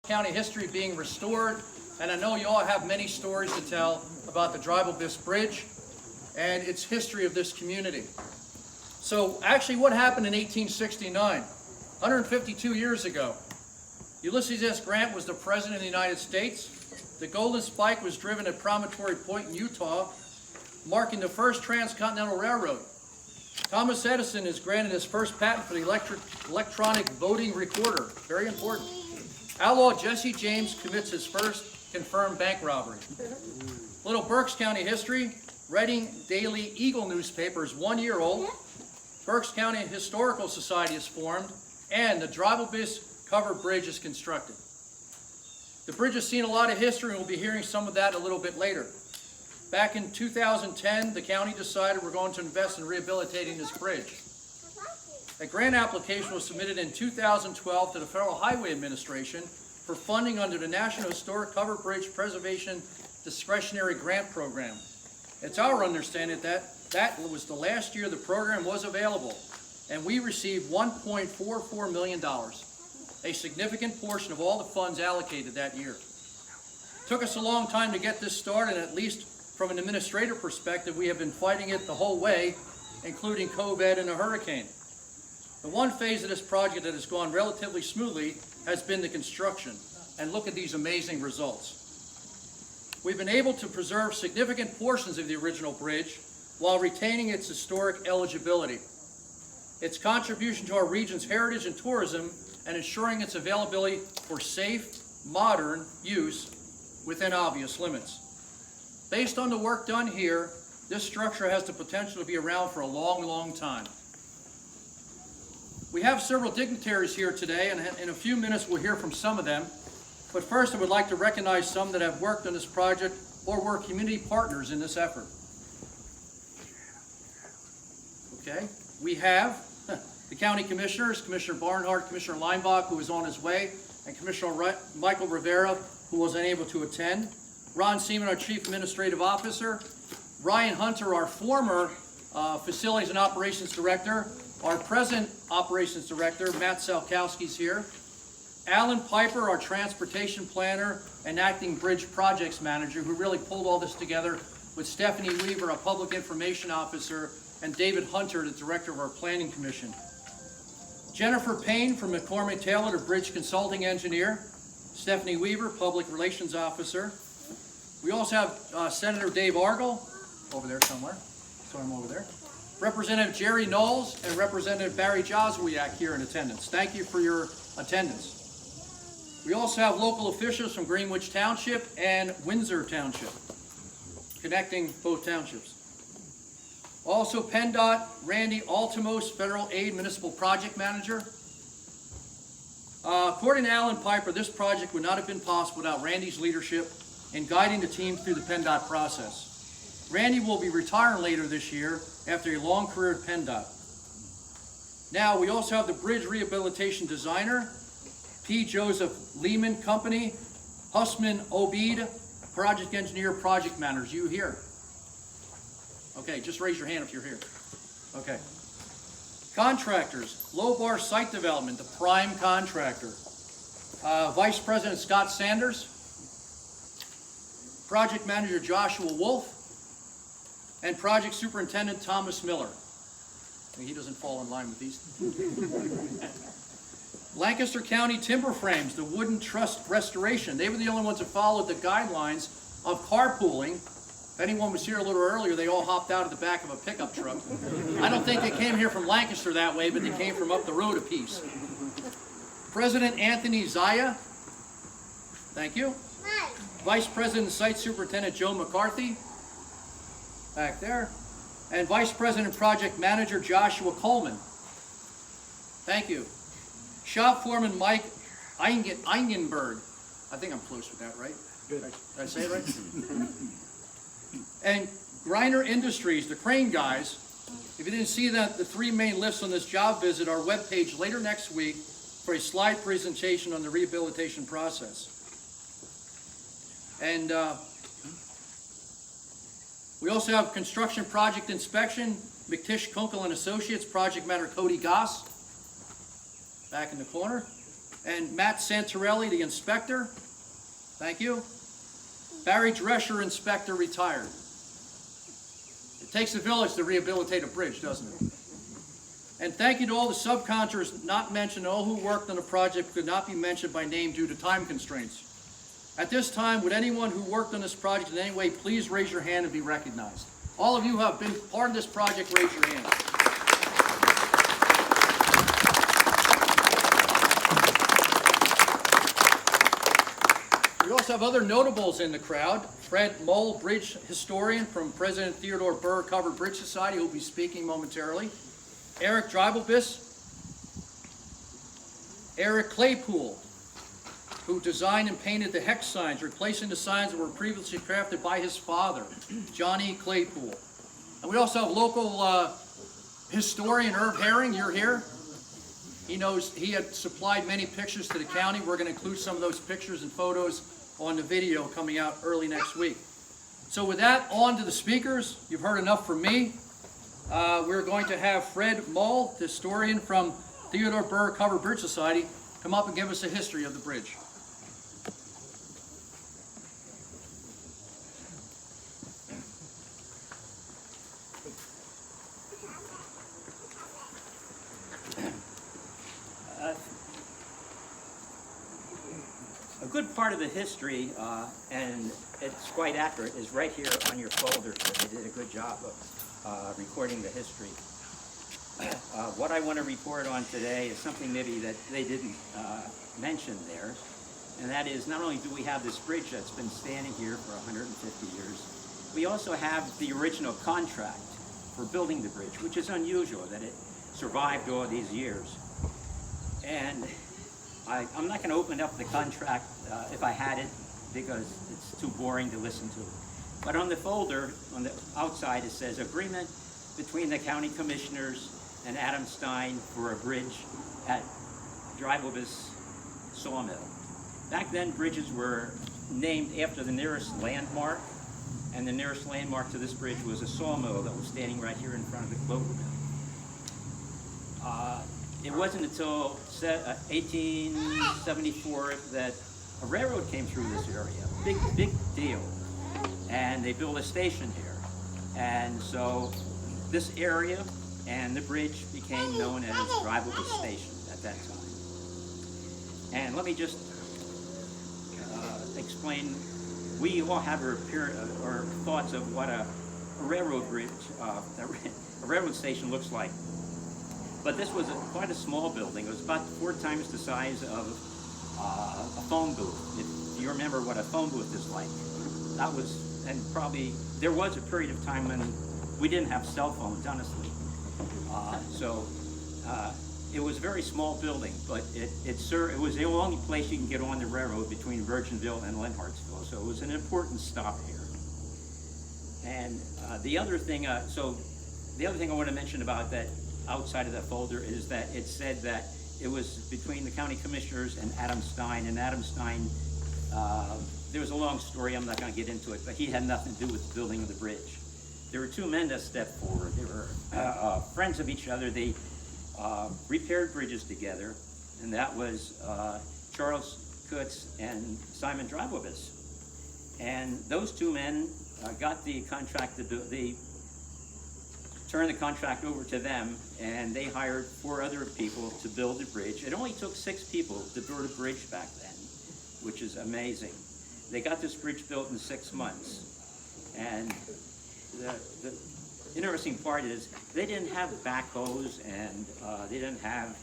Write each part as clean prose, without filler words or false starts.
County history being restored, and I know you all have many stories to tell about the Dreibelbis Bridge and its history of this community. So actually what happened in 1869, 152 years ago? Ulysses S. Grant was the President of the United States. The Golden Spike was driven at Promontory Point in Utah, marking the first transcontinental railroad. Thomas Edison is granted his first patent for the electronic voting recorder, very important. Outlaw Jesse James commits his first confirmed bank robbery. Little Berks County history, Reading Daily Eagle newspaper is 1 year old. Berks County Historical Society is formed, and the Dreibelbis Covered Bridge is constructed. The bridge has seen a lot of history, and we'll be hearing some of that a little bit later. Back in 2010, the county decided we're going to invest in rehabilitating this bridge. A grant application was submitted in 2012 to the Federal Highway Administration for funding under the National Historic Covered Bridge Preservation Discretionary Grant Program. It's our understanding that was the last year the program was available, and we received $1.44 million, a significant portion of all the funds allocated that year. It took us a long time to get this started, and at least from an administrative perspective, we have been fighting it the whole way, including COVID and a hurricane. The one phase of this project that has gone relatively smoothly has been the construction, and look at these amazing results. We've been able to preserve significant portions of the original bridge while retaining its historic eligibility, its contribution to our region's heritage and tourism, and ensuring its availability for safe, modern use within obvious limits. Based on the work done here, this structure has the potential to be around for a long, long time. We have several dignitaries here today, and in a few minutes we'll hear from some of them. But first I would like to recognize some that have worked on this project or were community partners in this effort. Okay, we have the County Commissioners, Commissioner Barnhart, Commissioner Leinbach, who is on his way, and Commissioner Michael Rivera, who was unable to attend. Ron Seaman, our Chief Administrative Officer. Ryan Hunter, our former Facilities and Operations Director. Our present Operations Director, Matt Salkowski, is here. Alan Piper, our Transportation Planner and Acting Bridge Projects Manager, who really pulled all this together, with Stephanie Weaver, our Public Information Officer, and David Hunter, the Director of our Planning Commission. Jennifer Payne from McCormick Taylor, the Bridge Consulting Engineer. Stephanie Weaver, Public Relations Officer. We also have Senator Dave Argall, over there somewhere. Saw him over there. Representative Jerry Knowles and Representative Barry Joswiak here in attendance. Thank you for your attendance. We also have local officials from Greenwich Township and Windsor Township, connecting both townships. Also PennDOT, Randy Altimos, Federal Aid Municipal Project Manager. According to Alan Piper, this project would not have been possible without Randy's leadership in guiding the team through the PennDOT process. Randy will be retiring later this year after a long career at PennDOT. Now, we also have the Bridge Rehabilitation Designer, P. Joseph Lehman Company, Hussman Obeid, Project Engineer, Project Managers. You here? Okay, just raise your hand if you're here. Okay. Contractors, Low Bar Site Development, the prime contractor. Vice President Scott Sanders, Project Manager Joshua Wolf, and Project Superintendent Thomas Miller. I mean, he doesn't fall in line with these. Lancaster County Timber Frames, the Wooden Truss Restoration. They were the only ones that followed the guidelines of carpooling. If anyone was here a little earlier, they all hopped out of the back of a pickup truck. I don't think they came here from Lancaster that way, but they came from up the road a piece. President Anthony Zaya. Thank you. Hi. Vice President and Site Superintendent Joe McCarthy. Back there. And Vice President Project Manager Joshua Coleman. Thank you. Shop Foreman Mike Eingenberg. I think I'm close with that, right? Good. Did I say it right? And Griner Industries, the crane guys. If you didn't see that, the three main lifts on this job visit, our webpage later next week for a slide presentation on the rehabilitation process. And we also have construction project inspection, McTish, Kunkel and Associates, project manager Cody Goss, back in the corner. And Matt Santorelli, the inspector. Thank you. Barry Drescher, inspector, retired. It takes a village to rehabilitate a bridge, doesn't it? And thank you to all the subcontractors not mentioned, all who worked on the project could not be mentioned by name due to time constraints. At this time, would anyone who worked on this project in any way please raise your hand and be recognized? All of you who have been part of this project, raise your hand. We also have other notables in the crowd. Fred Moll, bridge historian from President Theodore Burr Covered Bridge Society, who will be speaking momentarily. Eric Dreibelbis. Eric Claypool, who designed and painted the hex signs, replacing the signs that were previously crafted by his father, Johnny Claypool. And we also have local historian Irv Herring. You're here. He knows he had supplied many pictures to the county. We're going to include some of those pictures and photos on the video coming out early next week. So with that, on to the speakers. You've heard enough from me. We're going to have Fred Moll, the historian from Theodore Burr Covered Bridge Society, come up and give us a history of the bridge. A good part of the history, and it's quite accurate, is right here on your folder. They did a good job of recording the history. What I want to report on today is something maybe that they didn't mention there, and that is not only do we have this bridge that's been standing here for 150 years, we also have the original contract for building the bridge, which is unusual that it survived all these years. And I'm not going to open up the contract if I had it, because it's too boring to listen to. But on the folder, on the outside, it says, agreement between the county commissioners and Adam Stein for a bridge at Dreibelbis Sawmill. Back then, bridges were named after the nearest landmark, and the nearest landmark to this bridge was a sawmill that was standing right here in front of the clover mill. It wasn't until 1874 that a railroad came through this area. Big deal. And they built a station here. And so this area and the bridge became known as Dreibelbis Station at that time. And let me just explain. We all have our thoughts of what a railroad bridge, a railroad station looks like. But this was quite a small building. It was about 4 times the size of a phone booth. If you remember what a phone booth is like, that was, and probably there was a period of time when we didn't have cell phones, honestly. It was a very small building, but it was the only place you can get on the railroad between Virginville and Lenhartsville. So it was an important stop here. And the other thing I want to mention about that outside of that folder is that it said that it was between the county commissioners and Adam Stein. And Adam Stein, there was a long story, I'm not going to get into it, but he had nothing to do with the building of the bridge. There were 2 men that stepped forward. They were friends of each other. They repaired bridges together, and that was Charles Kutz and Simon Dreibelbis. And those 2 men got the contract to do, they turned the contract over to them, and they hired 4 other people to build the bridge. It only took 6 people to build a bridge back then, which is amazing. They got this bridge built in 6 months. And the interesting part is they didn't have backhoes, and they didn't have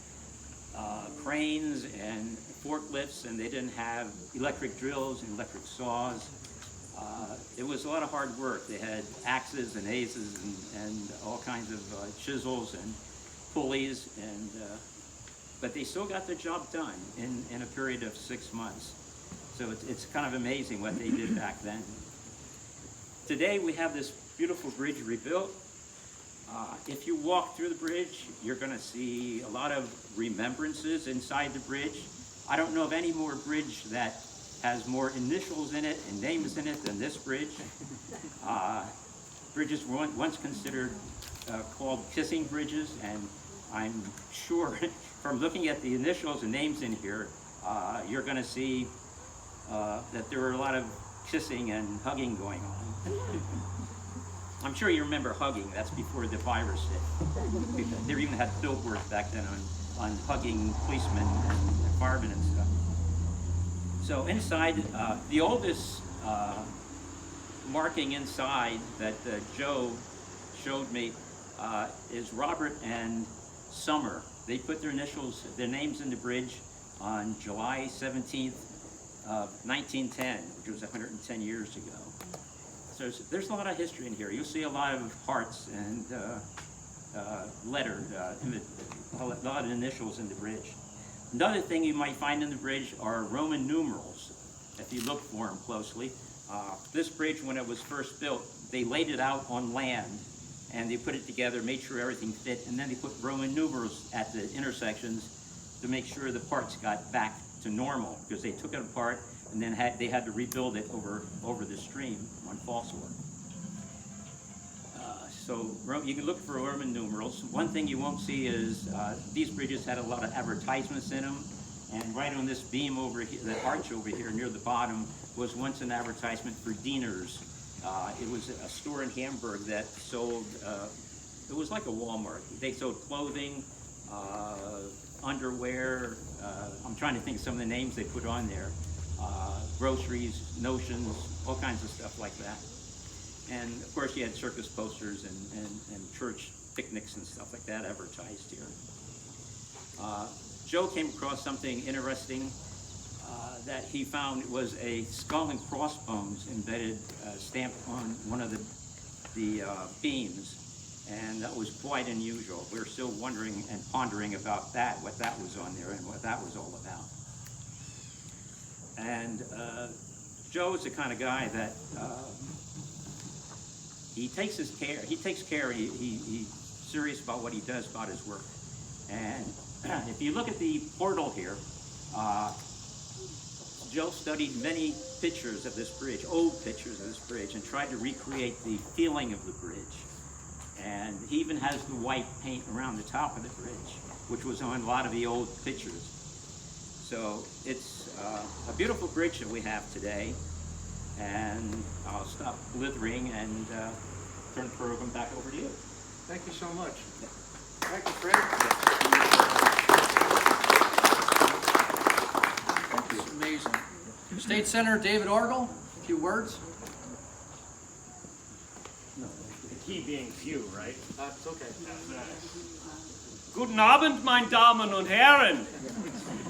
cranes and forklifts, and they didn't have electric drills and electric saws. It was a lot of hard work. They had axes and aces and all kinds of chisels and pulleys, but they still got the job done in a period of 6 months. So it's kind of amazing what they did back then. Today we have this beautiful bridge rebuilt. If you walk through the bridge, you're going to see a lot of remembrances inside the bridge. I don't know of any more bridge that has more initials in it and names in it than this bridge. Bridges were once considered called kissing bridges, and I'm sure from looking at the initials and names in here you're going to see that there were a lot of kissing and hugging going on. I'm sure you remember hugging. That's before the virus hit. They even had billboards back then on hugging policemen and firemen and stuff. So inside, the oldest marking inside that Joe showed me is Robert and Summer. They put their initials, their names in the bridge on July 17th of 1910, which was 110 years ago. So there's a lot of history in here. You'll see a lot of hearts and lettered, a lot of initials in the bridge. Another thing you might find in the bridge are Roman numerals, if you look for them closely. This bridge, when it was first built, they laid it out on land and they put it together, made sure everything fit, and then they put Roman numerals at the intersections to make sure the parts got back to normal, because they took it apart and then they had to rebuild it over the stream on Falsework. So you can look for Roman numerals. One thing you won't see is these bridges had a lot of advertisements in them, and right on this beam over here, the arch over here near the bottom, was once an advertisement for Diener's. It was a store in Hamburg that sold, it was like a Walmart. They sold clothing, underwear, I'm trying to think of some of the names they put on there, groceries, notions, all kinds of stuff like that. And of course you had circus posters and church picnics and stuff like that advertised here. Joe came across something interesting that he found was a skull and crossbones embedded, stamped on one of the beams, and that was quite unusual. We're still wondering and pondering about that, what that was on there and what that was all about. And Joe is the kind of guy that he takes care, he's serious about what he does, about his work. And if you look at the portal here, Joe studied many pictures of this bridge, old pictures of this bridge, and tried to recreate the feeling of the bridge. And he even has the white paint around the top of the bridge, which was on a lot of the old pictures. So it's a beautiful bridge that we have today. And I'll stop blithering and turn the program back over to you. Thank you so much. Thank you, Fred. It's amazing. State Senator David Argall, a few words. The key being few, right? That's okay. Guten Abend, meine Damen und Herren.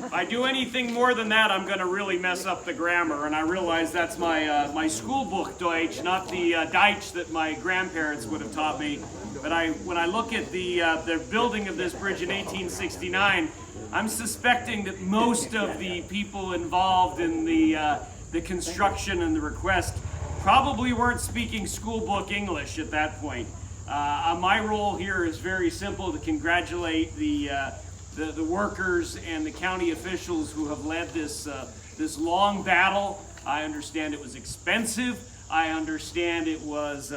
If I do anything more than that, I'm going to really mess up the grammar, and I realize that's my my school book Deutsch, not the Deutsch that my grandparents would have taught me. But when I look at the building of this bridge in 1869, I'm suspecting that most of the people involved in the construction and the request probably weren't speaking school book English at that point. My role here is very simple: to congratulate the workers and the county officials who have led this long battle. I understand it was expensive. I understand it was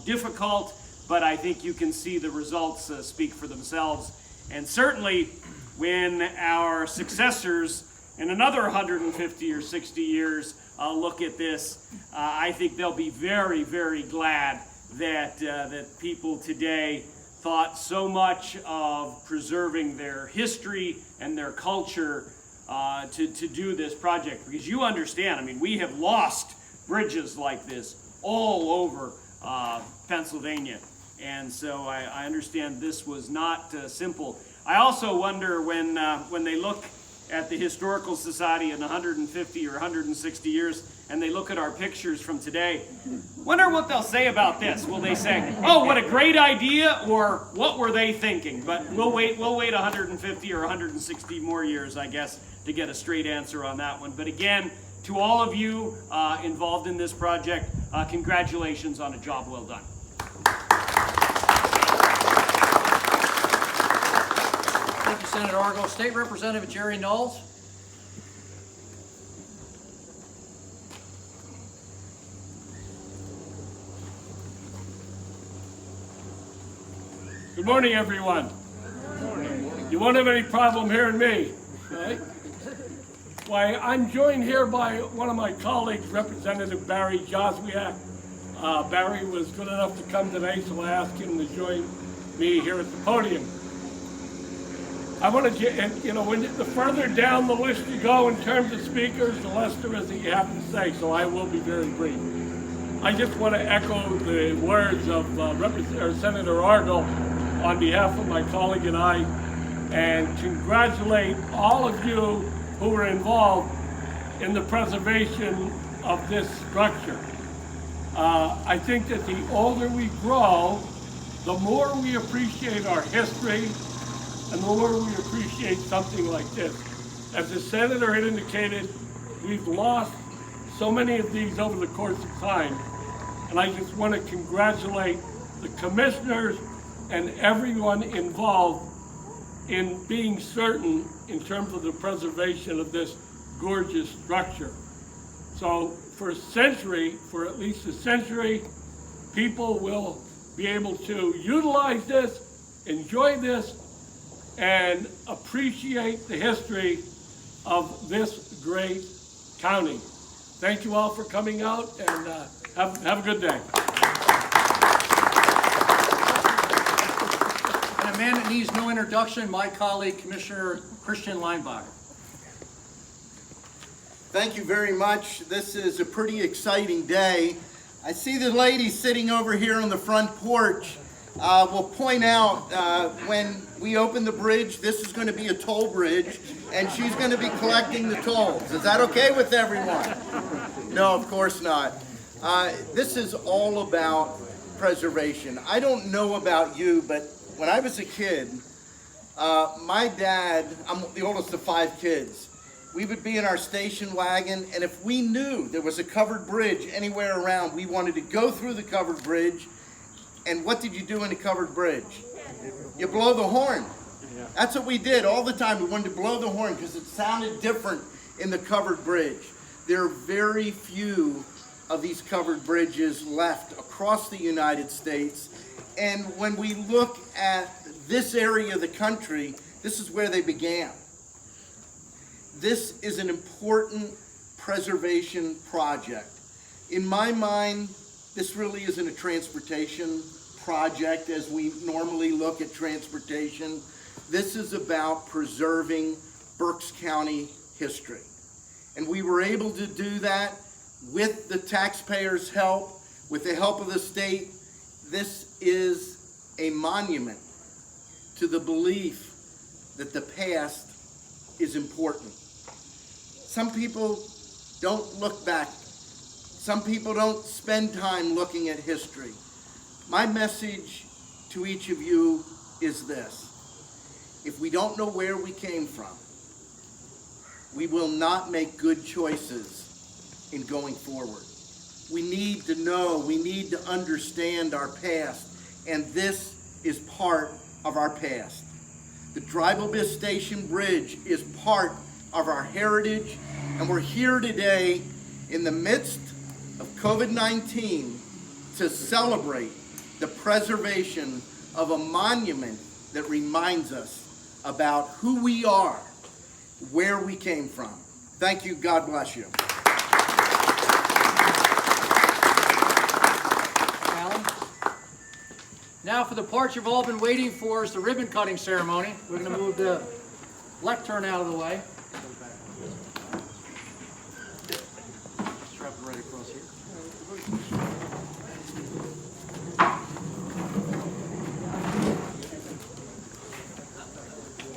difficult, but I think you can see the results speak for themselves. And certainly, when our successors in another 150 or 60 years look at this, I think they'll be very, very glad that people today thought so much of preserving their history and their culture to do this project. Because you understand, I mean, we have lost bridges like this all over Pennsylvania. And so I understand this was not simple. I also wonder when they look at the Historical Society in 150 or 160 years, and they look at our pictures from today, wonder what they'll say about this. Will they say, "Oh, what a great idea," or "What were they thinking?" But we'll wait 150 or 160 more years, I guess, to get a straight answer on that one. But again, to all of you involved in this project, congratulations on a job well done. Thank you, Senator Argall. State Representative Jerry Knowles. Good morning, everyone. You won't have any problem hearing me, right? Why, I'm joined here by one of my colleagues, Representative Barry Joswiak. Barry was good enough to come today, so I asked him to join me here at the podium. I want to get, the further down the list you go in terms of speakers, the less there is that you have to say, so I will be very brief. I just want to echo the words of Senator Argall on behalf of my colleague and I, and congratulate all of you who were involved in the preservation of this structure. I think that the older we grow, the more we appreciate our history and the more we appreciate something like this. As the senator had indicated, we've lost so many of these over the course of time. And I just want to congratulate the commissioners and everyone involved in being certain in terms of the preservation of this gorgeous structure. So for at least a century, people will be able to utilize this, enjoy this, and appreciate the history of this great county. Thank you all for coming out, and have a good day. And a man that needs no introduction, my colleague, Commissioner Christian Leinbacher. Thank you very much. This is a pretty exciting day. I see the lady sitting over here on the front porch. We'll point out when we open the bridge, this is going to be a toll bridge, and she's going to be collecting the tolls. Is that okay with everyone? No, of course not. This is all about preservation. I don't know about you, but when I was a kid, my dad, I'm the oldest of 5 kids, we would be in our station wagon, and if we knew there was a covered bridge anywhere around, we wanted to go through the covered bridge. And what did you do in a covered bridge? You blow the horn. That's what we did all the time. We wanted to blow the horn because it sounded different in the covered bridge. There are very few of these covered bridges left across the United States. And when we look at this area of the country, this is where they began. This is an important preservation project. In my mind, this really isn't a transportation project as we normally look at transportation. This is about preserving Berks County history. And we were able to do that with the taxpayers' help, with the help of the state. This is a monument to the belief that the past is important. Some people don't look back. Some people don't spend time looking at history. My message to each of you is this. If we don't know where we came from, we will not make good choices in going forward. We need to know, we need to understand our past, and this is part of our past. The Dreibelbis Station Bridge is part of our heritage, and we're here today in the midst of COVID-19 to celebrate the preservation of a monument that reminds us about who we are, where we came from. Thank you. God bless you. Alan? Now for the part you've all been waiting for is the ribbon cutting ceremony. We're going to move the lectern out of the way. Strap it right across here.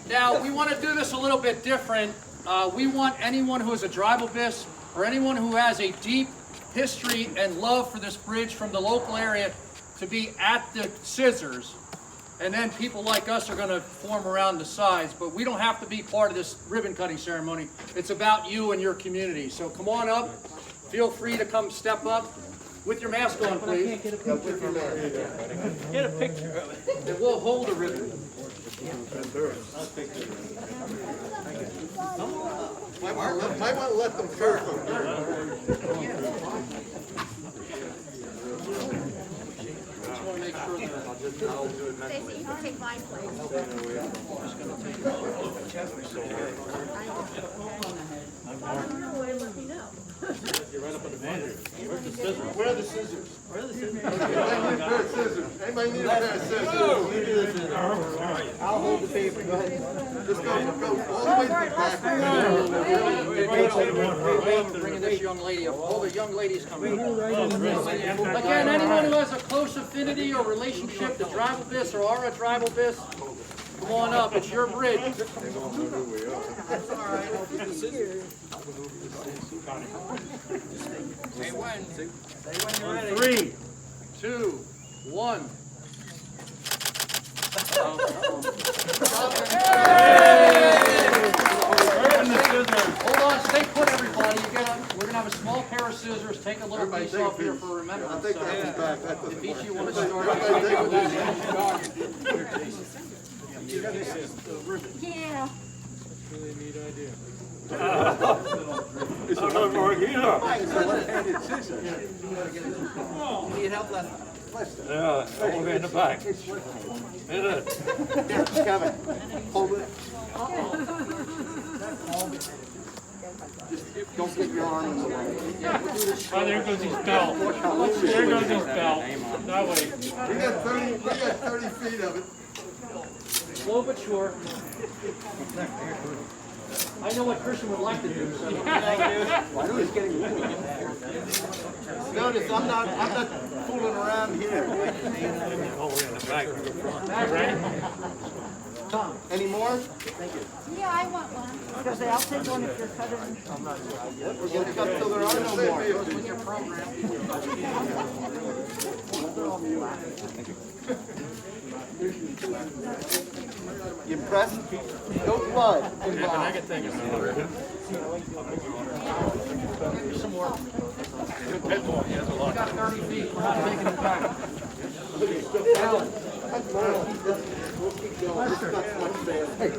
Now, we want to do this a little bit different. We want anyone who is a Dreibelbis or anyone who has a deep history and love for this bridge from the local area to be at the scissors. And then people like us are going to form around the sides. But we don't have to be part of this ribbon cutting ceremony. It's about you and your community. So come on up. Feel free to come step up. With your mask on, please. Get a picture of it. And we'll hold the ribbon. Might want to let them first. Just want to make sure that Stacy, you can take my place. Where are the scissors? Anybody need a pair of scissors? I'll hold the paper. Go ahead. Just go all the way to the back. Bringing this young lady up. All the young ladies coming up. Again, anyone who has a close affinity or relationship to Dreibelbis or are a Dreibelbis, come on up. It's your bridge. Three, two, one. Hold on, stay put, everybody. We're gonna have a small pair of scissors. Take a little piece off here for remembrance. If each of you want to start. Yeah. Need help, Lester? Yeah, over in the back. Here, Kevin. Hold it. Just don't get your arm in the way. Oh, there goes his belt. There goes his belt. That way. We got 30 feet of it. Slow but sure. I know what Christian would like to do. So. Notice I'm not fooling around here. Any more? Yeah, I want one. Because I'll take one if you're cutting. We're gonna cut till there are no more. With your program. You press, no blood. Some more. We got 30 feet. We're not taking it back. We'll keep going. It's not much faster.